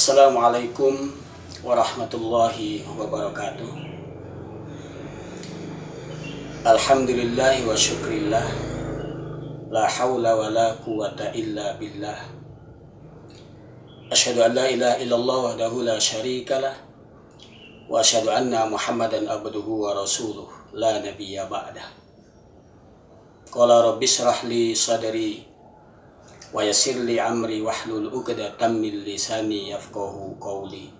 Assalamualaikum warahmatullahi wabarakatuh. Alhamdulillahi wa syukrillah. La hawla wa la quwata illa billah. Asyhadu an la ilaha illallah wahdahu la syarikalah. Wa asyhadu anna Muhammadan abduhu wa rasuluh la nabiyya ba'dah. Qala rabbi shrah li sadri wa yassir li amri wahlul 'uqdatam min lisani yafqahu qawli.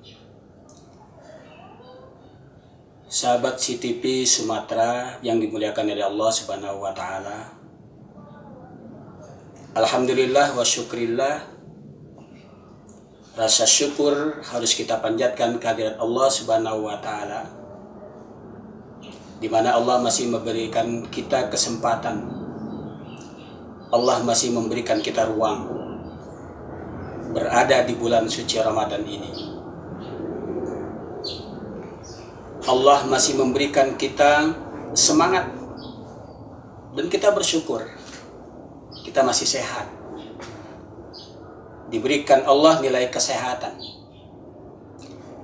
Sahabat CTV Sumatera yang dimuliakan oleh Allah Subhanahu wa taala. Alhamdulillah wa syukrillah. Rasa syukur harus kita panjatkan kehadirat Allah Subhanahu wa taala, di mana Allah masih memberikan kita kesempatan. Allah masih memberikan kita ruang berada di bulan suci Ramadan ini. Allah masih memberikan kita semangat dan kita bersyukur kita masih sehat. Diberikan Allah nilai kesehatan.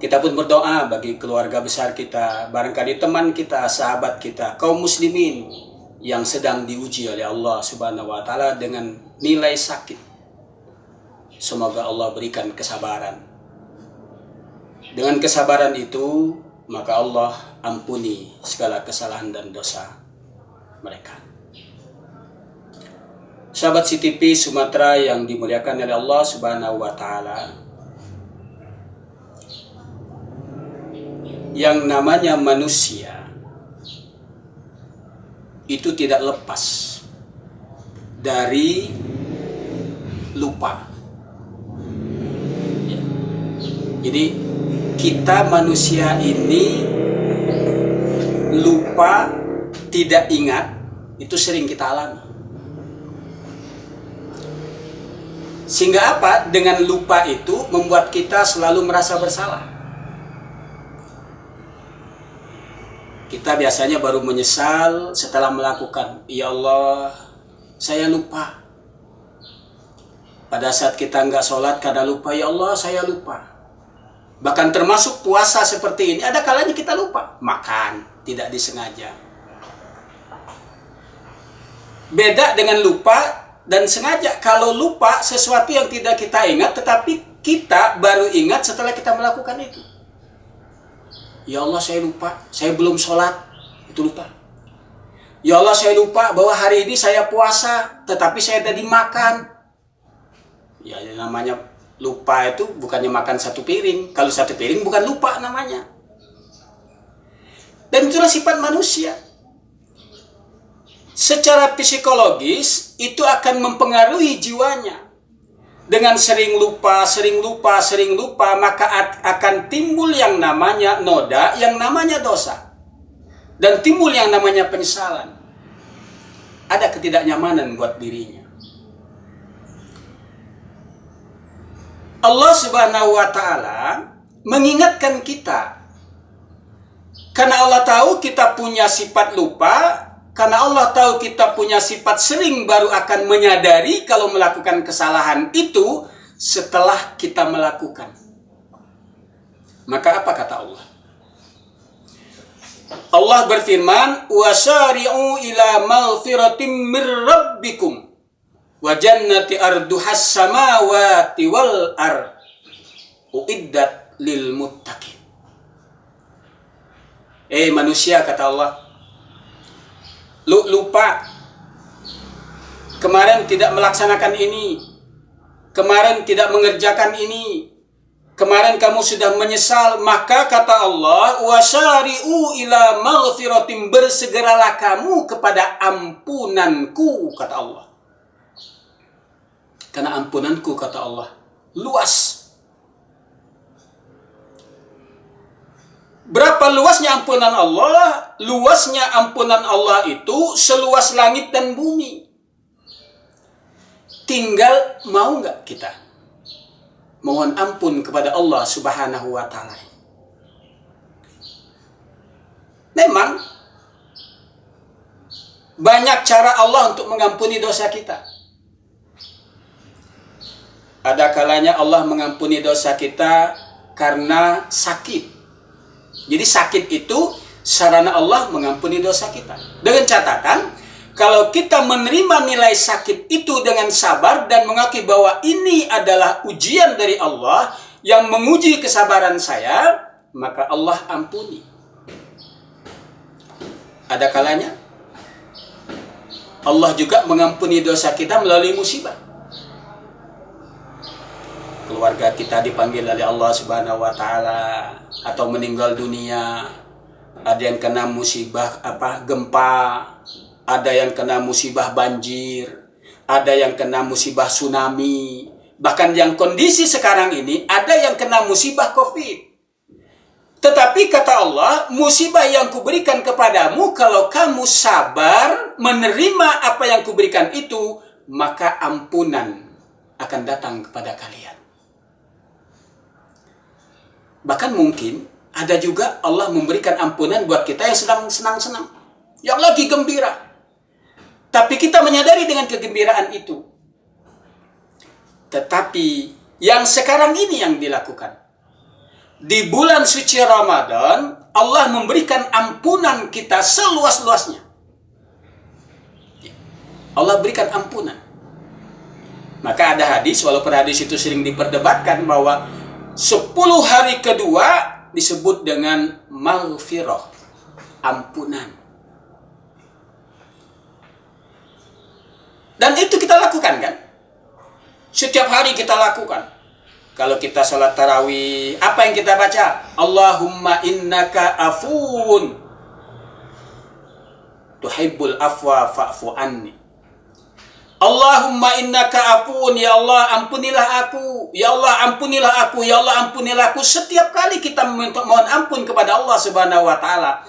Kita pun berdoa bagi keluarga besar kita, barangkali teman kita, sahabat kita, kaum muslimin yang sedang diuji oleh Allah Subhanahu wa taala dengan nilai sakit. Semoga Allah berikan kesabaran. Dengan kesabaran itu, maka Allah ampuni segala kesalahan dan dosa mereka. Sahabat CTV Sumatera yang dimuliakan oleh Allah Subhanahu wa taala, yang namanya manusia itu tidak lepas dari lupa. Jadi kita manusia ini lupa, tidak ingat, itu sering kita alami. Sehingga apa? Dengan lupa itu membuat kita selalu merasa bersalah. Kita biasanya baru menyesal setelah melakukan. Ya Allah, saya lupa. Pada saat kita nggak sholat karena lupa, ya Allah, saya lupa. Bahkan termasuk puasa seperti ini, ada kalanya kita lupa. Makan, tidak disengaja. Beda dengan lupa dan sengaja. Kalau lupa sesuatu yang tidak kita ingat, tetapi kita baru ingat setelah kita melakukan itu. Ya Allah, saya lupa, saya belum sholat, itu lupa. Ya Allah, saya lupa bahwa hari ini saya puasa, tetapi saya tadi makan. Ya, namanya lupa itu bukannya makan satu piring. Kalau satu piring bukan lupa namanya. Dan itulah sifat manusia. Secara psikologis itu akan mempengaruhi jiwanya. Dengan sering lupa, maka akan timbul yang namanya noda, yang namanya dosa. Dan timbul yang namanya penyesalan. Ada ketidaknyamanan buat dirinya. Allah Subhanahu wa taala mengingatkan kita. Karena Allah tahu kita punya sifat lupa. Karena Allah tahu kita punya sifat sering baru akan menyadari kalau melakukan kesalahan itu setelah kita melakukan. Maka apa kata Allah? Allah berfirman, "Wasari'u ila maghfiratin mir rabbikum wa jannati arduhas samawati wal ard uiddat lil muttaqin." Manusia, kata Allah, lupa, kemarin tidak melaksanakan ini, kemarin tidak mengerjakan ini, kemarin kamu sudah menyesal, maka kata Allah, wasyari'u ila maghfiratin, bersegeralah kamu kepada ampunanku, kata Allah. Karena ampunanku, kata Allah, luas. Berapa luasnya ampunan Allah? Luasnya ampunan Allah itu seluas langit dan bumi. Tinggal mau nggak kita mohon ampun kepada Allah Subhanahu wa taala. Memang banyak cara Allah untuk mengampuni dosa kita. Ada kalanya Allah mengampuni dosa kita karena sakit. Jadi sakit itu sarana Allah mengampuni dosa kita. Dengan catatan, kalau kita menerima nilai sakit itu dengan sabar dan mengakui bahwa ini adalah ujian dari Allah yang menguji kesabaran saya, maka Allah ampuni. Ada kalanya Allah juga mengampuni dosa kita melalui musibah. Keluarga kita dipanggil oleh Allah Subhanahu wa taala atau meninggal dunia. Ada yang kena musibah gempa, ada yang kena musibah banjir, ada yang kena musibah tsunami. Bahkan yang kondisi sekarang ini ada yang kena musibah Covid. Tetapi kata Allah, musibah yang kuberikan kepadamu kalau kamu sabar menerima apa yang kuberikan itu, maka ampunan akan datang kepada kalian. Bahkan mungkin ada juga Allah memberikan ampunan buat kita yang sedang senang-senang, yang lagi gembira. Tapi kita menyadari dengan kegembiraan itu. Tetapi yang sekarang ini yang dilakukan. Di bulan suci Ramadan, Allah memberikan ampunan kita seluas-luasnya. Allah berikan ampunan. Maka ada hadis, walaupun hadis itu sering diperdebatkan, bahwa 10 hari kedua disebut dengan maghfirah, ampunan. Dan itu kita lakukan kan? Setiap hari kita lakukan. Kalau kita sholat tarawih, apa yang kita baca? Allahumma innaka afuun tuhibbul afwa fa'fu anni. Allahumma innaka afuun, ya Allah ampunilah aku, ya Allah ampunilah aku, ya Allah ampunilah aku. Setiap kali kita mohon ampun kepada Allah Subhanahu wa taala,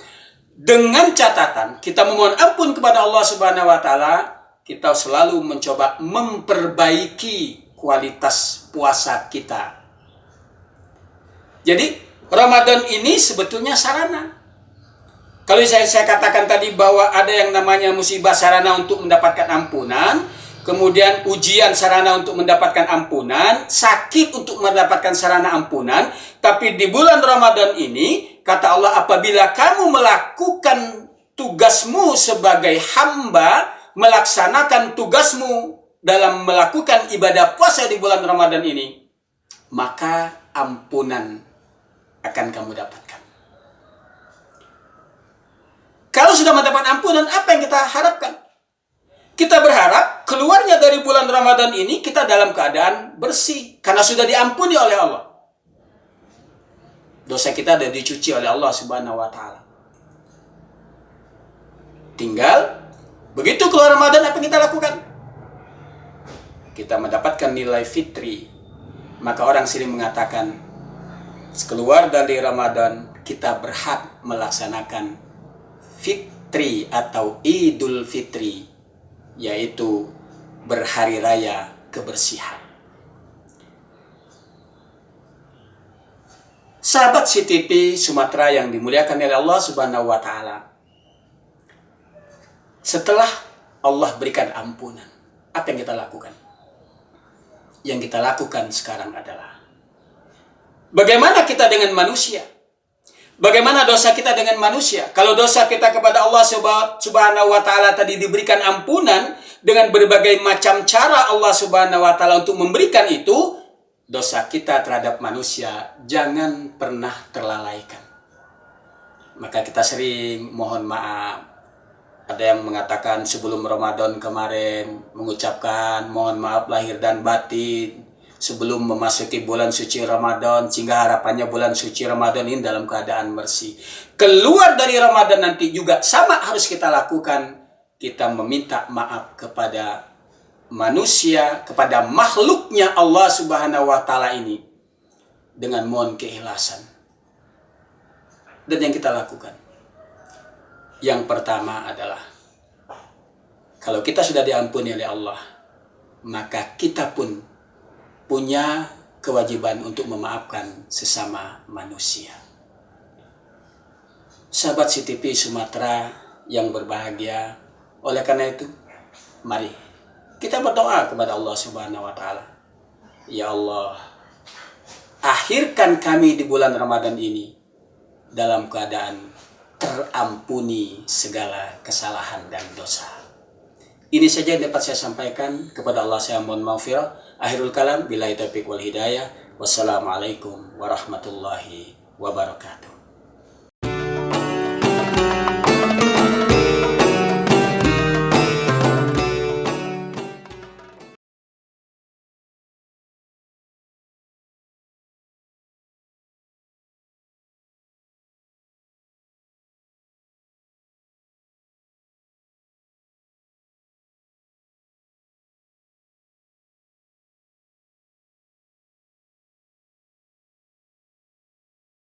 dengan catatan kita memohon ampun kepada Allah Subhanahu wa taala, kita selalu mencoba memperbaiki kualitas puasa kita. Jadi Ramadan ini sebetulnya sarana. Kalau saya katakan tadi bahwa ada yang namanya musibah sarana untuk mendapatkan ampunan, kemudian ujian sarana untuk mendapatkan ampunan, sakit untuk mendapatkan sarana ampunan. Tapi di bulan Ramadan ini, kata Allah, apabila kamu melakukan tugasmu sebagai hamba, melaksanakan tugasmu dalam melakukan ibadah puasa di bulan Ramadan ini, maka ampunan akan kamu dapatkan. Kalau sudah mendapat ampunan, apa yang kita harapkan? Kita berharap keluarnya dari bulan Ramadan ini kita dalam keadaan bersih. Karena sudah diampuni oleh Allah. Dosa kita sudah dicuci oleh Allah Subhanahu wa ta'ala. Tinggal, begitu keluar Ramadan, apa yang kita lakukan? Kita mendapatkan nilai fitri. Maka orang sering mengatakan, keluar dari Ramadan, kita berhak melaksanakan fitri atau Idul Fitri, yaitu berhari raya kebersihan. Sahabat CTP Sumatera yang dimuliakan oleh Allah Subhanahu wa taala. Setelah Allah berikan ampunan, apa yang kita lakukan? Yang kita lakukan sekarang adalah bagaimana kita dengan manusia? Bagaimana dosa kita dengan manusia? Kalau dosa kita kepada Allah Subhanahu wa taala tadi diberikan ampunan dengan berbagai macam cara Allah Subhanahu wa taala untuk memberikan itu, dosa kita terhadap manusia jangan pernah terlalaikan. Maka kita sering mohon maaf. Ada yang mengatakan sebelum Ramadan kemarin mengucapkan mohon maaf lahir dan batin sebelum memasuki bulan suci Ramadan, sehingga harapannya bulan suci Ramadan ini dalam keadaan bersih. Keluar dari Ramadan nanti juga sama harus kita lakukan. Kita meminta maaf kepada manusia, kepada makhluknya Allah Subhanahu wa taala ini dengan mohon keikhlasan. Dan yang kita lakukan, yang pertama adalah kalau kita sudah diampuni oleh Allah, maka kita pun punya kewajiban untuk memaafkan sesama manusia. Sahabat CTP Sumatera yang berbahagia, oleh karena itu, mari kita berdoa kepada Allah Subhanahu wa taala. Ya Allah, akhirkan kami di bulan Ramadan ini dalam keadaan terampuni segala kesalahan dan dosa. Ini saja yang dapat saya sampaikan. Kepada Allah saya mohon maghfirah. Akhirul kalam, billahi taufiq wal hidayah. Wassalamualaikum warahmatullahi wabarakatuh.